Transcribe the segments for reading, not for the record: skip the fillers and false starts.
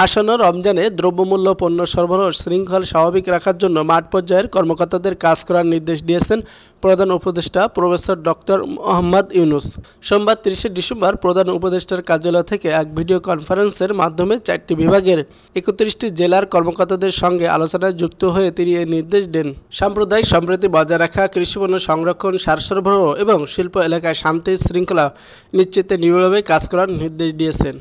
আসন্ন রমজানে দ্রব্যমূল্য, পণ্য সরবরাহ শৃঙ্খল স্বাভাবিক রাখার জন্য মাঠ পর্যায়ের কর্মকর্তাদের কাজ করার নির্দেশ দিয়েছেন প্রধান উপদেষ্টা প্রফেসর ডক্টর মোহাম্মদ ইউনূস। সোমবার ৩০শে ডিসেম্বর প্রধান উপদেষ্টার কার্যালয় থেকে এক ভিডিও কনফারেন্সের মাধ্যমে ৪টি বিভাগের ৩১টি জেলার কর্মকর্তাদের সঙ্গে আলোচনায় যুক্ত হয়ে তিনি এ নির্দেশ দেন। সাম্প্রদায়িক সম্প্রীতি বজায় রাখা, কৃষিপণ্য সংরক্ষণ, সার সরবরাহ এবং শিল্প এলাকায় শান্তি শৃঙ্খলা নিশ্চিতে নিবিড়ভাবে কাজ করার নির্দেশ দিয়েছেন।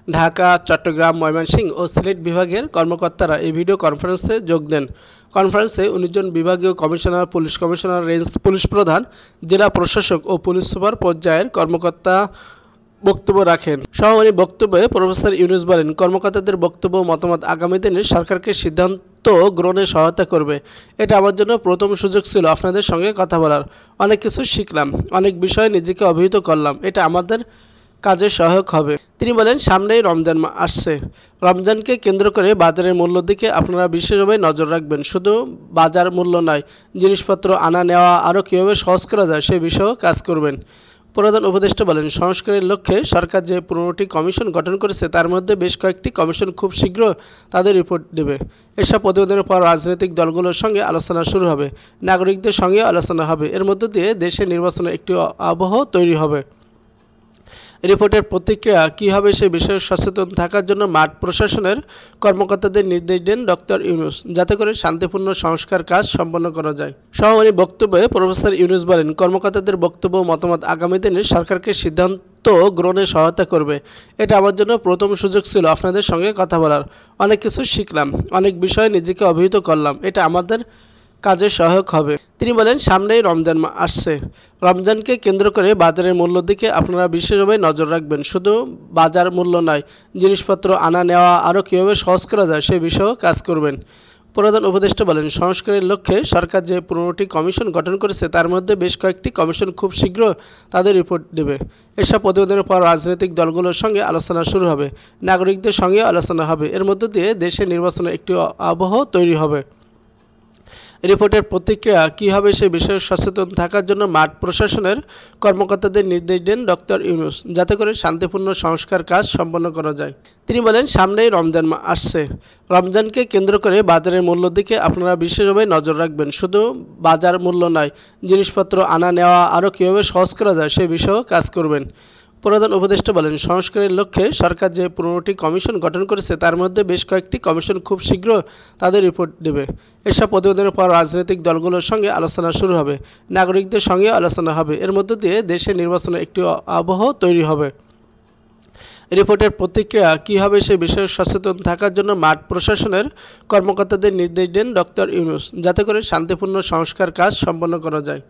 ঢাকা, চট্টগ্রাম, ময়মনসিংহ ও সিলেট বিভাগের কর্মকর্তারা এই ভিডিও কনফারেন্সে যোগ দেন। কনফারেন্সে ১৯ জন বিভাগীয় commissioner, police commissioner, range police প্রধান, জেলা প্রশাসক ও পুলিশ সুপার পর্যায়ের কর্মকর্তা বক্তব্য রাখেন। সমাপনী বক্তব্যে প্রফেসর ইউনূস বলেন, কর্মকর্তাদের বক্তব্য ও মতামত আগামী দিনে সরকারকে সিদ্ধান্ত গ্রহণে সহায়তা করবে। এটা আমার জন্য প্রথম সুযোগ ছিল আপনাদের সঙ্গে কথা বলার। অনেক কিছু শিখলাম, অনেক বিষয়ে নিজেকে অভিহিত করলাম। এটা আমাদের কাজে সহায়ক হবে। তিনি বলেন, সামনেই রমজান আসছে। রমজানকে কেন্দ্র করে বাজারের মূল্যের দিকে আপনারা বিশেষভাবে নজর রাখবেন। শুধু বাজার মূল্য নয়, জিনিসপত্র আনা নেওয়া আরও কীভাবে সহজ করা যায় সে বিষয়েও কাজ করবেন। প্রধান উপদেষ্টা বলেন, সংস্কারের লক্ষ্যে সরকার যে ১৫টি কমিশন গঠন করেছে তার মধ্যে বেশ কয়েকটি কমিশন খুব শীঘ্র তাদের রিপোর্ট দেবে। এসব প্রতিবেদনের পর রাজনৈতিক দলগুলোর সঙ্গে আলোচনা শুরু হবে, নাগরিকদের সঙ্গে আলোচনা হবে। এর মধ্য দিয়ে দেশে নির্বাচনের একটি আবহ তৈরি হবে। রিপোর্টের প্রতিক্রিয়া কী হবে সে বিষয়ে সচেতন থাকার জন্য মাঠ প্রশাসনের কর্মকর্তাদের নির্দেশ দেন ডক্টর ইউনূস, যাতে করে শান্তিপূর্ণ সংস্কার কাজ সম্পন্ন করা যায়। সমাপনী বক্তব্যে প্রফেসর ইউনূস বলেন, কর্মকর্তাদের বক্তব্য ও মতামত আগামী দিনে সরকারকে সিদ্ধান্ত গ্রহণে সহায়তা করবে। এটা আমার জন্য প্রথম সুযোগ ছিল আপনাদের সঙ্গে কথা বলার। অনেক কিছু শিখলাম, অনেক বিষয়ে নিজেকে অভিহিত করলাম। এটা আমাদের কাজে সহায়ক হবে। তিনি বলেন, সামনেই রমজান আসছে। রমজানকে কেন্দ্র করে বাজারের মূল্যের দিকে আপনারা বিশেষভাবে নজর রাখবেন। শুধু বাজার মূল্য নয়, জিনিসপত্র আনা নেওয়া আরও কীভাবে সহজ করা যায় সে বিষয়েও কাজ করবেন। প্রধান উপদেষ্টা বলেন, সংস্কারের লক্ষ্যে সরকার যে ১৫টি কমিশন গঠন করেছে তার মধ্যে বেশ কয়েকটি কমিশন খুব শীঘ্র তাদের রিপোর্ট দেবে। এসব প্রতিবেদনের পর রাজনৈতিক দলগুলোর সঙ্গে আলোচনা শুরু হবে, নাগরিকদের সঙ্গে আলোচনা হবে। এর মধ্য দিয়ে দেশে নির্বাচনের একটি আবহ তৈরি হবে। রিপোর্টের প্রতিক্রিয়া কী হবে সে বিষয়ে সচেতন থাকার জন্য মাঠ প্রশাসনের কর্মকর্তাদের নির্দেশ দেন ডক্টর ইউনূস, যাতে করে শান্তিপূর্ণ সংস্কার কাজ সম্পন্ন করা যায়। তিনি বলেন, সামনেই রমজান আসছে। রমজানকে কেন্দ্র করে বাজারের মূল্যের দিকে আপনারা বিশেষভাবে নজর রাখবেন। শুধু বাজার মূল্য নয়, জিনিসপত্র আনা নেওয়া আরও কীভাবে সহজ করা যায় সে বিষয়েও কাজ করবেন। প্রধান উপদেষ্টা বলেন, সংস্কারের লক্ষ্যে সরকার যে ১৫টি কমিশন গঠন করেছে তার মধ্যে বেশ কয়েকটি কমিশন খুব শীঘ্র তাদের রিপোর্ট দেবে। এসব প্রতিবেদনের পর রাজনৈতিক দলগুলোর সঙ্গে আলোচনা শুরু হবে, নাগরিকদের সঙ্গে আলোচনা হবে। এর মধ্য দিয়ে দেশে নির্বাচনের একটি আবহ তৈরি হবে। রিপোর্টের প্রতিক্রিয়া কী হবে সে বিষয়ে সচেতন থাকার জন্য মাঠ প্রশাসনের কর্মকর্তাদের নির্দেশ দেন ডক্টর ইউনূস, যাতে করে শান্তিপূর্ণ সংস্কার কাজ সম্পন্ন করা যায়।